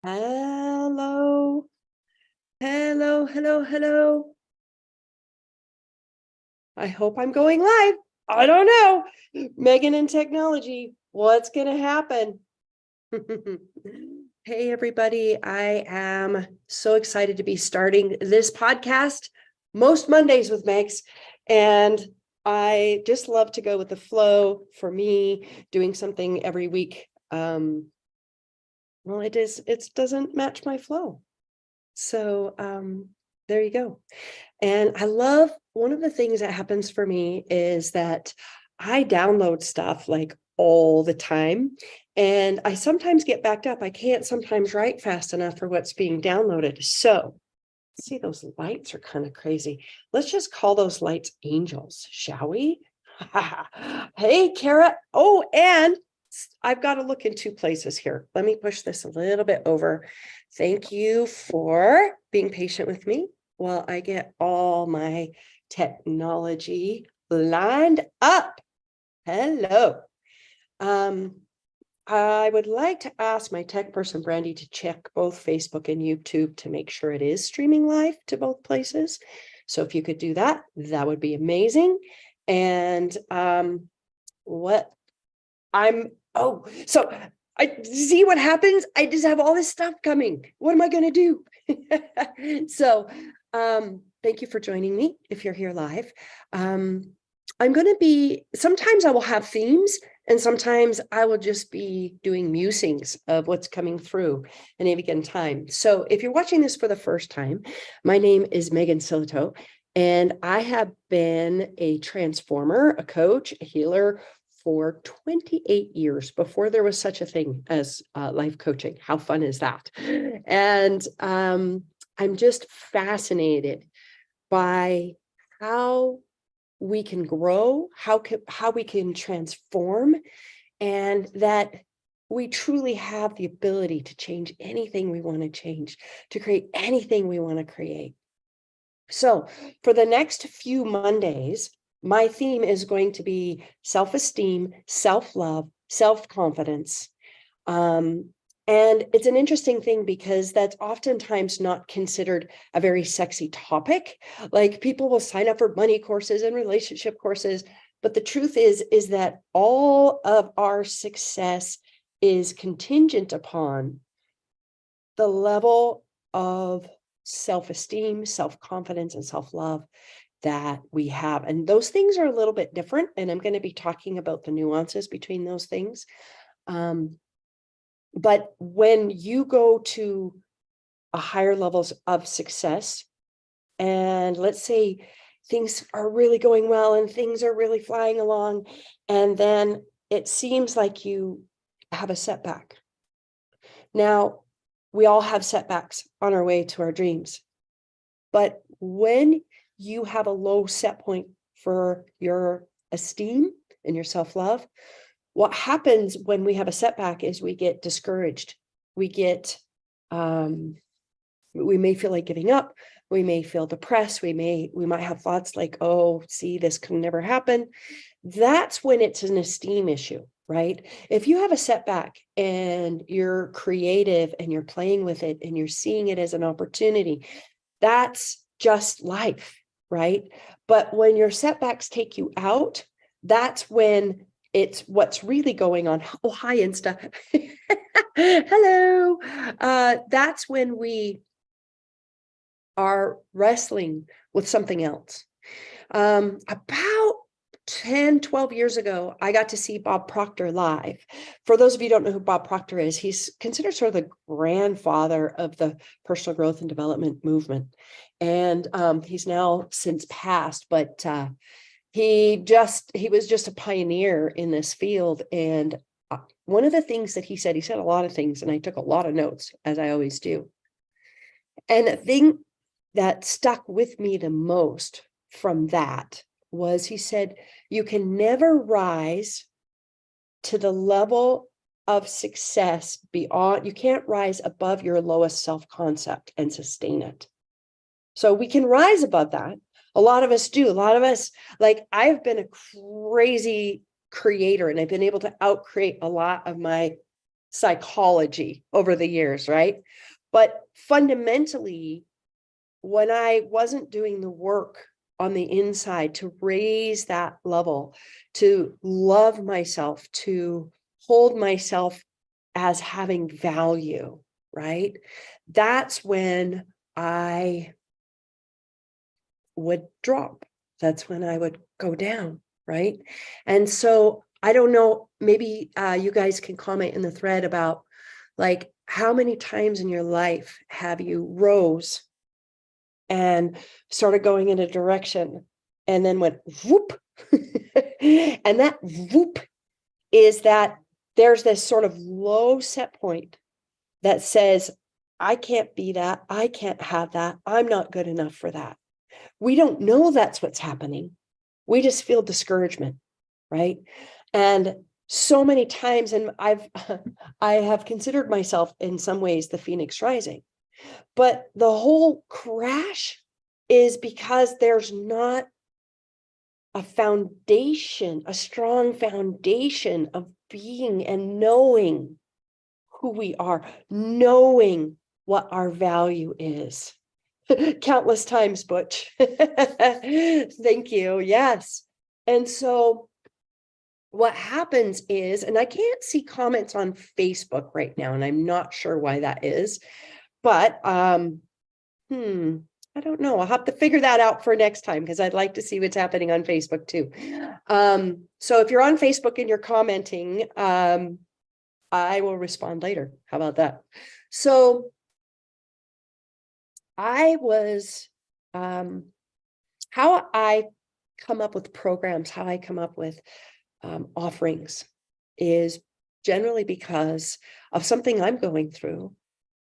Hello, hello, hello, hello. I hope I'm going live. I don't know. Megan and technology, what's going to happen? Hey, everybody. I am so excited to be starting this podcast most Mondays with Megs. And I just love to go with the flow for me, doing something every week. Well, it doesn't match my flow. So there you go. And I love one of the things that happens for me is that I download stuff like all the time. And I sometimes get backed up. I can't sometimes write fast enough for what's being downloaded. So see, those lights are kind of crazy. Let's just call those lights angels, shall we? Hey, Kara. Oh, and I've got to look in two places here. Let me push this a little bit over. Thank you for being patient with me while I get all my technology lined up. Hello. I would like to ask my tech person, Brandy, to check both Facebook and YouTube to make sure it is streaming live to both places. So if you could do that, that would be amazing. And so I see what happens. I just have all this stuff coming. What am I going to do? So thank you for joining me if you're here live. I'm going to be, sometimes I will have themes and sometimes I will just be doing musings of what's coming through at any given time. So if you're watching this for the first time, my name is Megan Silito, and I have been a transformer, a coach, a healer for 28 years before there was such a thing as life coaching. How fun is that? And I'm just fascinated by how we can grow, how we can transform, and that we truly have the ability to change anything we want to change, to create anything we want to create. So for the next few Mondays, my theme is going to be self-esteem, self-love, self-confidence. And it's an interesting thing because that's oftentimes not considered a very sexy topic. Like people will sign up for money courses and relationship courses, but the truth is that all of our success is contingent upon the level of self-esteem, self-confidence, and self-love that we have. And those things are a little bit different. And I'm going to be talking about the nuances between those things. But when you go to a higher levels of success, and let's say things are really going well and things are really flying along, and then it seems like you have a setback. Now, we all have setbacks on our way to our dreams. But when you have a low set point for your esteem and your self-love, what happens when we have a setback is we get discouraged. We may feel like giving up. We may feel depressed. We might have thoughts like, oh, see, this can never happen. That's when it's an esteem issue, right? If you have a setback and you're creative and you're playing with it and you're seeing it as an opportunity, that's just life, right? But when your setbacks take you out, that's when it's what's really going on. Oh, hi, Insta. Hello. That's when we are wrestling with something else. About 10, 12 years ago, I got to see Bob Proctor live. For those of you who don't know who Bob Proctor is, he's considered sort of the grandfather of the personal growth and development movement. And he's now since passed, but he was just a pioneer in this field. And one of the things that he said a lot of things, and I took a lot of notes, as I always do. And the thing that stuck with me the most from that was he said, you can never rise to the level of success beyond, you can't rise above your lowest self-concept and sustain it. So we can rise above that. A lot of us do. A lot of us, like I've been a crazy creator and I've been able to outcreate a lot of my psychology over the years, right? But fundamentally, when I wasn't doing the work on the inside to raise that level, to love myself, to hold myself as having value, right? That's when I would drop. That's when I would go down, right? And so I don't know, maybe you guys can comment in the thread about like how many times in your life have you rose and started going in a direction and then went whoop. And that whoop is that there's this sort of low set point that says, I can't be that. I can't have that. I'm not good enough for that. We don't know that's what's happening. We just feel discouragement, right? And so many times, and I have considered myself in some ways the Phoenix Rising, but the whole crash is because there's not a foundation, a strong foundation of being and knowing who we are, knowing what our value is. Countless times, Butch. Thank you. Yes. And so what happens is, and I can't see comments on Facebook right now, and I'm not sure why that is, but I don't know. I'll have to figure that out for next time because I'd like to see what's happening on Facebook too. So if you're on Facebook and you're commenting, I will respond later. How about that? So I was, how I come up with programs, how I come up with offerings is generally because of something I'm going through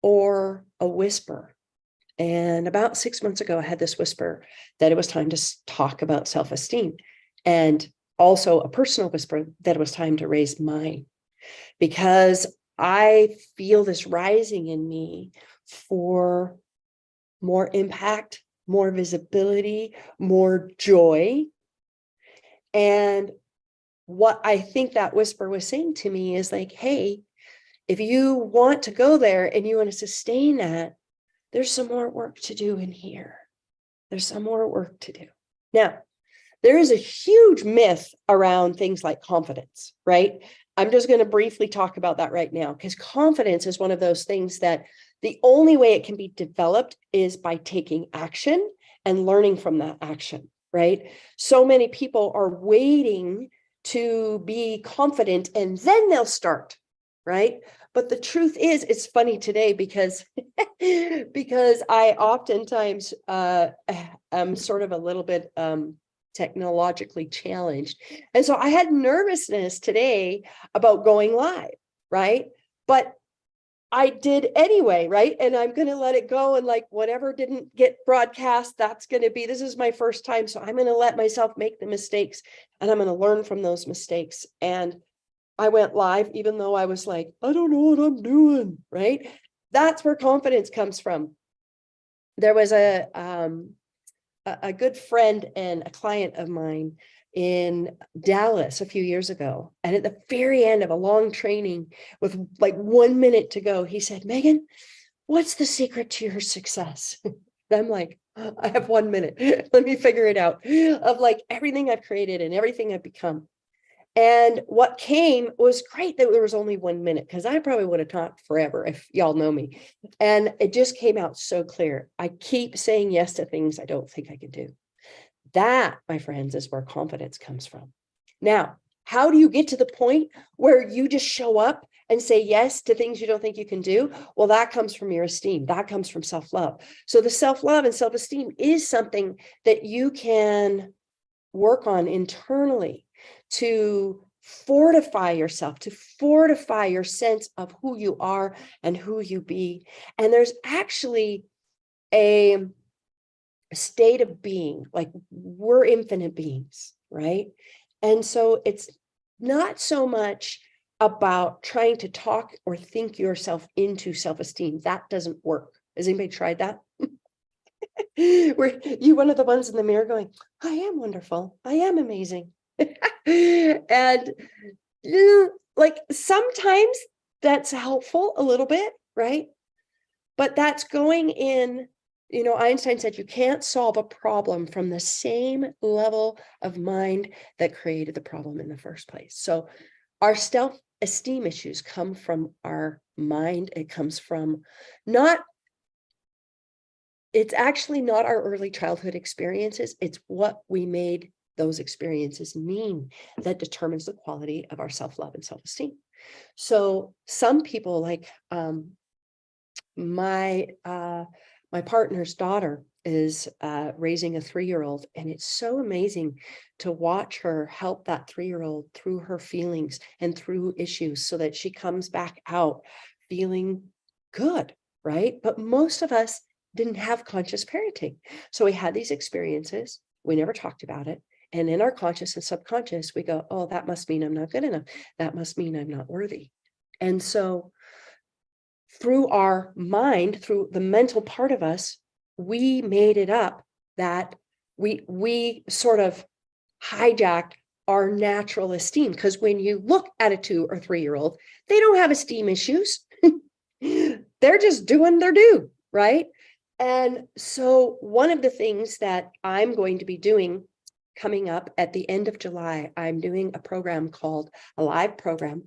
or a whisper. And about 6 months ago, I had this whisper that it was time to talk about self-esteem, and also a personal whisper that it was time to raise mine, because I feel this rising in me for more impact, more visibility, more joy. And what I think that whisper was saying to me is like, hey, if you want to go there and you want to sustain that, there's some more work to do in here. There's some more work to do. Now, there is a huge myth around things like confidence, right? I'm just going to briefly talk about that right now, because confidence is one of those things that the only way it can be developed is by taking action and learning from that action, right? So many people are waiting to be confident and then they'll start, right? But the truth is, it's funny today because I oftentimes am sort of a little bit technologically challenged. And so I had nervousness today about going live, right? But I did anyway, right? And I'm going to let it go. And like whatever didn't get broadcast, that's going to be, this is my first time. So I'm going to let myself make the mistakes and I'm going to learn from those mistakes. And I went live, even though I was like, I don't know what I'm doing, right? That's where confidence comes from. There was a good friend and a client of mine in Dallas a few years ago. And at the very end of a long training with like 1 minute to go, he said, Megan, what's the secret to your success? I'm like, I have 1 minute. Let me figure it out, of like everything I've created and everything I've become. And what came was great that there was only 1 minute, because I probably would have talked forever if y'all know me. And it just came out so clear. I keep saying yes to things I don't think I can do. That, my friends, is where confidence comes from. Now, how do you get to the point where you just show up and say yes to things you don't think you can do? Well, that comes from your esteem. That comes from self-love. So the self-love and self-esteem is something that you can work on internally to fortify yourself, to fortify your sense of who you are and who you be. And there's actually a state of being, like we're infinite beings, right? And so it's not so much about trying to talk or think yourself into self-esteem. That doesn't work. Has anybody tried that? Were you one of the ones in the mirror going, I am wonderful, I am amazing? And like sometimes that's helpful a little bit, right? But that's going in, Einstein said you can't solve a problem from the same level of mind that created the problem in the first place. So our self-esteem issues come from our mind. It comes from it's actually not our early childhood experiences. It's what we made those experiences mean that determines the quality of our self-love and self-esteem. So some people, like my partner's daughter is raising a 3-year-old, and it's so amazing to watch her help that 3-year-old through her feelings and through issues so that she comes back out feeling good, right? But most of us didn't have conscious parenting. So we had these experiences, we never talked about it. And in our conscious and subconscious, we go, oh, that must mean I'm not good enough. That must mean I'm not worthy. And so through our mind, through the mental part of us, we made it up that we sort of hijacked our natural esteem. Because when you look at a 2 or 3-year-old, they don't have esteem issues. They're just doing their due, right? And so one of the things that I'm going to be doing coming up at the end of July, I'm doing a program called a live program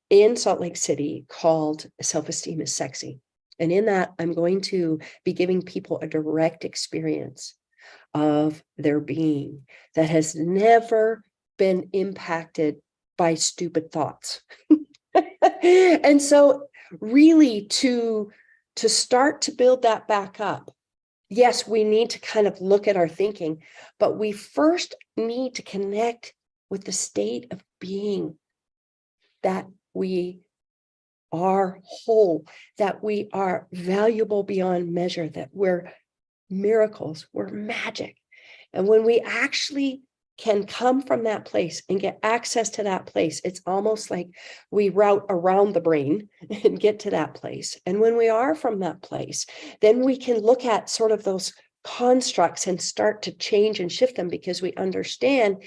in Salt Lake City called Self-Esteem is Sexy. And in that, I'm going to be giving people a direct experience of their being that has never been impacted by stupid thoughts. And so really to start to build that back up, yes, we need to kind of look at our thinking, but we first need to connect with the state of being that we are whole, that we are valuable beyond measure, that we're miracles, we're magic. And when we actually can come from that place and get access to that place, it's almost like we route around the brain and get to that place. And when we are from that place, then we can look at sort of those constructs and start to change and shift them, because we understand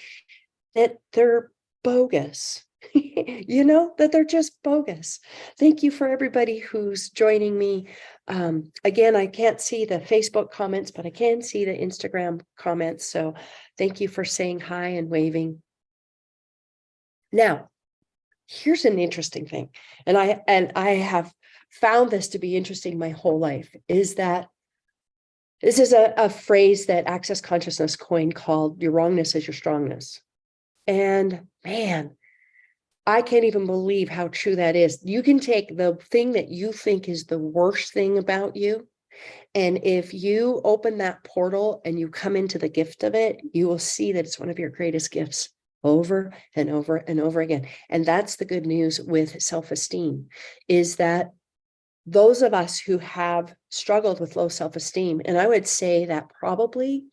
that they're bogus. That they're just bogus. Thank you for everybody who's joining me. Again, I can't see the Facebook comments, but I can see the Instagram comments. So thank you for saying hi and waving. Now, here's an interesting thing. And I have found this to be interesting my whole life, is that this is a phrase that Access Consciousness coined called your wrongness is your strongness. And man, I can't even believe how true that is. You can take the thing that you think is the worst thing about you, and if you open that portal and you come into the gift of it, you will see that it's one of your greatest gifts over and over and over again. And that's the good news with self-esteem, is that those of us who have struggled with low self-esteem, and I would say that probably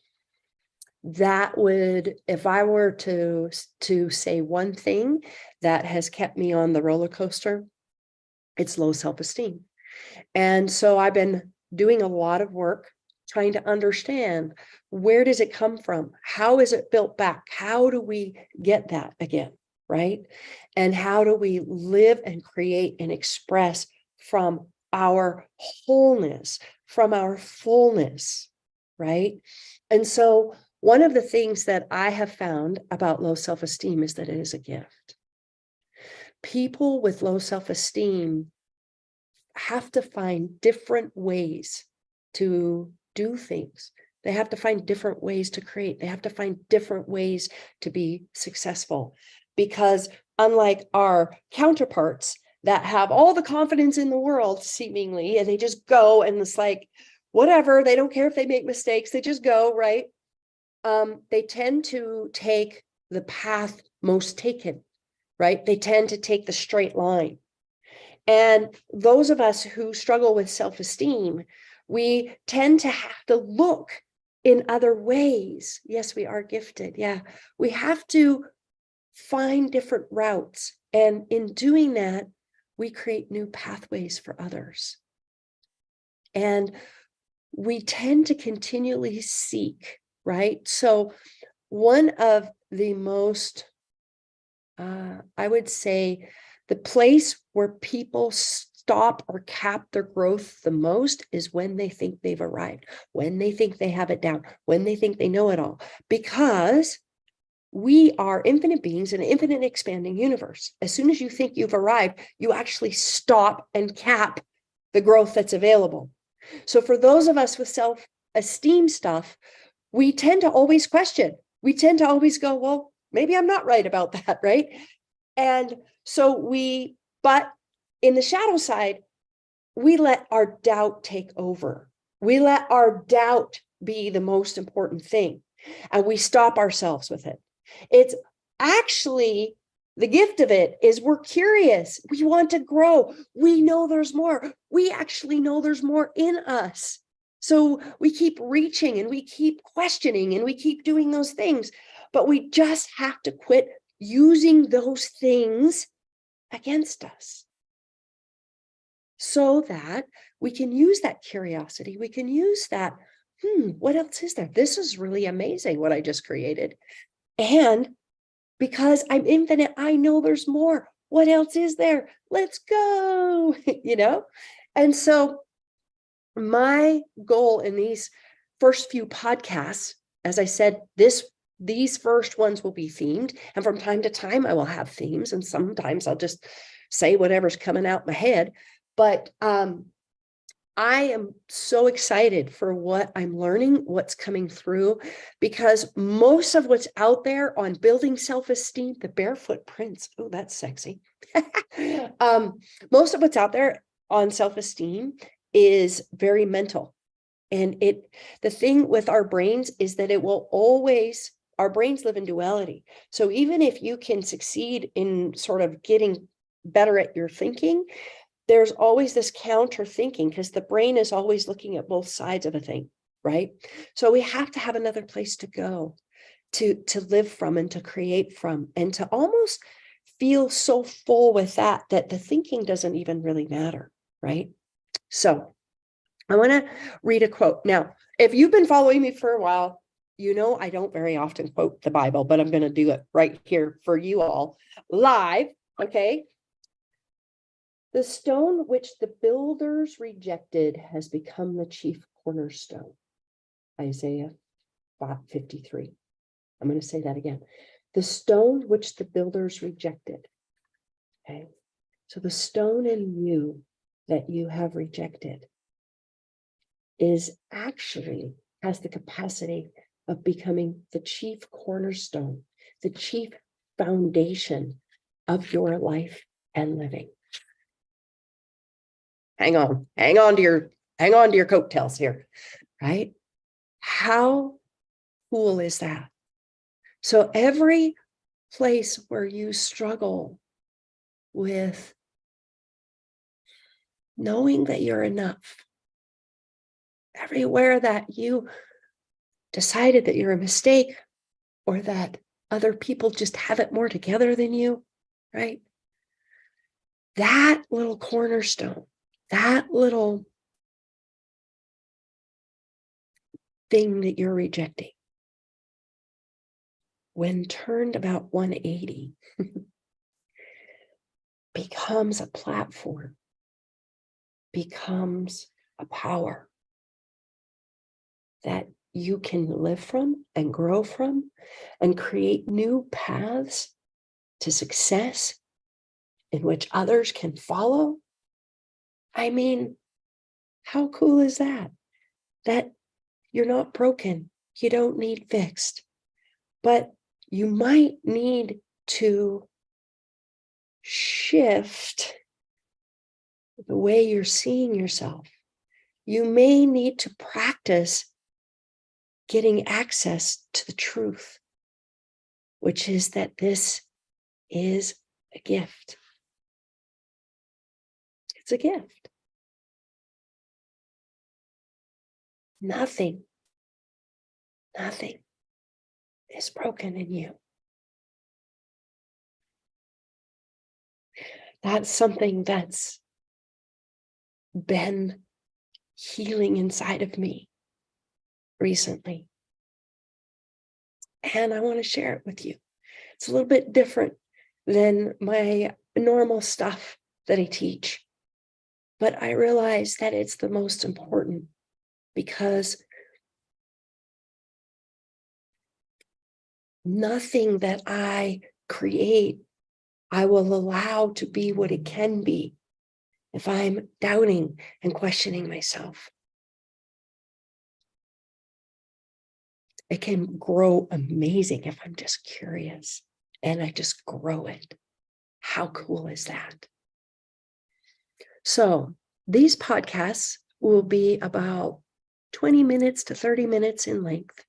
that would, if I were to say one thing that has kept me on the roller coaster, it's low self-esteem. And so I've been doing a lot of work trying to understand, where does it come from? How is it built back? How do we get that again, right? And how do we live and create and express from our wholeness, from our fullness, right? And so one of the things that I have found about low self-esteem is that it is a gift. People with low self-esteem have to find different ways to do things. They have to find different ways to create. They have to find different ways to be successful, because unlike our counterparts that have all the confidence in the world, seemingly, and they just go and it's like, whatever, they don't care if they make mistakes, they just go, right? They tend to take the path most taken, right? They tend to take the straight line. And those of us who struggle with self-esteem, we tend to have to look in other ways. Yes, we are gifted. Yeah, we have to find different routes. And in doing that, we create new pathways for others. And we tend to continually seek, right? So one of the most, I would say, The place where people stop or cap their growth the most is when they think they've arrived, when they think they have it down, when they think they know it all, because we are infinite beings in an infinite expanding universe. As soon as you think you've arrived, you actually stop and cap the growth that's available. So for those of us with self-esteem stuff, we tend to always question. We tend to always go, well, maybe I'm not right about that, right? And so but in the shadow side, we let our doubt take over. We let our doubt be the most important thing, and we stop ourselves with it. It's actually, the gift of it is we're curious. We want to grow. We know there's more. We actually know there's more in us. So we keep reaching and we keep questioning and we keep doing those things, but we just have to quit using those things against us so that we can use that curiosity. We can use that, what else is there? This is really amazing what I just created. And because I'm infinite, I know there's more. What else is there? Let's go, And so my goal in these first few podcasts, as I said, these first ones will be themed. And from time to time, I will have themes. And sometimes I'll just say whatever's coming out my head. But I am so excited for what I'm learning, what's coming through, because most of what's out there on building self-esteem, the barefoot prince, oh, that's sexy. Most of what's out there on self-esteem is very mental. And the thing with our brains is that it will always, our brains live in duality. So even if you can succeed in sort of getting better at your thinking, there's always this counter thinking because the brain is always looking at both sides of a thing, right? So we have to have another place to go to live from and to create from, and to almost feel so full with that the thinking doesn't even really matter, right? So I want to read a quote. Now, if you've been following me for a while, you know I don't very often quote the Bible, but I'm going to do it right here for you all live, okay? The stone which the builders rejected has become the chief cornerstone. Isaiah 53. I'm going to say that again. The stone which the builders rejected. Okay. So the stone in you that you have rejected is actually has the capacity of becoming the chief cornerstone, the chief foundation of your life and living. Hang on to your coattails here, right? How cool is that? So every place where you struggle with knowing that you're enough, everywhere that you decided that you're a mistake or that other people just have it more together than you, right? That little cornerstone, that little thing that you're rejecting, when turned about 180, becomes a platform, becomes a power that you can live from and grow from and create new paths to success in which others can follow. I mean, how cool is that? That you're not broken. You don't need fixed, but you might need to shift the way you're seeing yourself. You may need to practice getting access to the truth, which is that this is a gift. It's a gift. Nothing is broken in you. That's something that's been healing inside of me recently. And I want to share it with you. It's a little bit different than my normal stuff that I teach. But I realize that it's the most important, because nothing that I create, I will allow to be what it can be if I'm doubting and questioning myself. It can grow amazing if I'm just curious and I just grow it. How cool is that? So these podcasts will be about 20 minutes to 30 minutes in length.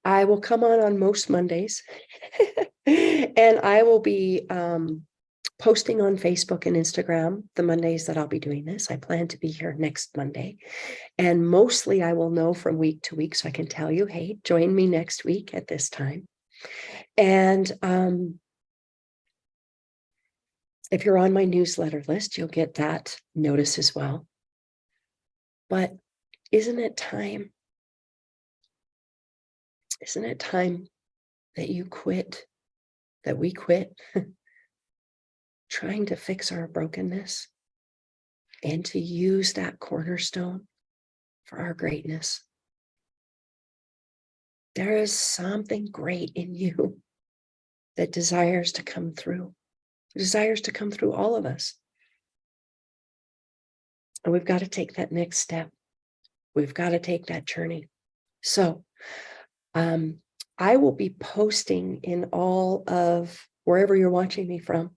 I will come on most Mondays and I will be posting on Facebook and Instagram the Mondays that I'll be doing this. I plan to be here next Monday. And mostly I will know from week to week, so I can tell you, hey, join me next week at this time. And if you're on my newsletter list, you'll get that notice as well. But isn't it time? Isn't it time that you quit, that we quit trying to fix our brokenness and to use that cornerstone for our greatness? There is something great in you that desires to come through, desires to come through all of us. And we've got to take that next step. We've got to take that journey. So I will be posting in all of wherever you're watching me from,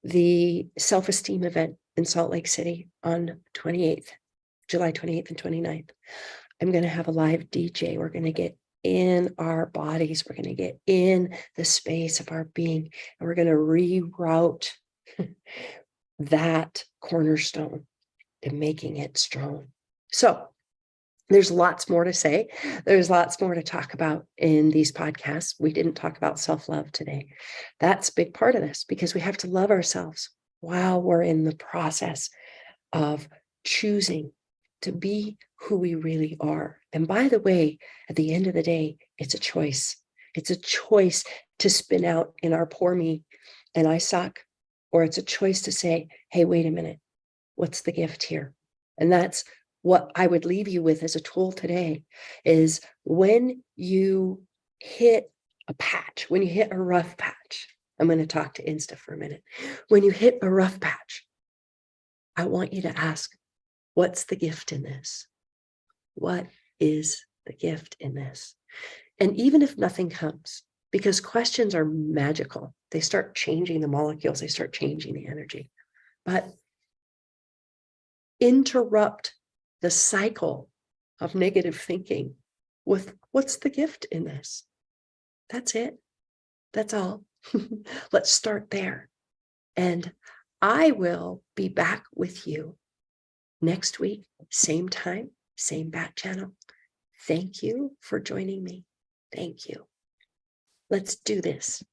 the self-esteem event in Salt Lake City on July 28th and 29th. I'm going to have a live DJ. We're going to get in our bodies. We're going to get in the space of our being, and we're going to reroute that cornerstone and making it strong. So there's lots more to say. There's lots more to talk about in these podcasts. We didn't talk about self-love today. That's a big part of this, because we have to love ourselves while we're in the process of choosing to be who we really are. And by the way, at the end of the day, it's a choice. It's a choice to spin out in our poor me and I suck, or it's a choice to say, hey, wait a minute, what's the gift here? And that's what I would leave you with as a tool today, is when you hit a patch, when you hit a rough patch, I'm going to talk to Insta for a minute. When you hit a rough patch, I want you to ask, what's the gift in this? What is the gift in this? And even if nothing comes, because questions are magical, they start changing the molecules, they start changing the energy. But interrupt the cycle of negative thinking with, what's the gift in this? That's it. That's all. Let's start there. And I will be back with you next week, same time, same bat channel. Thank you for joining me. Thank you. Let's do this.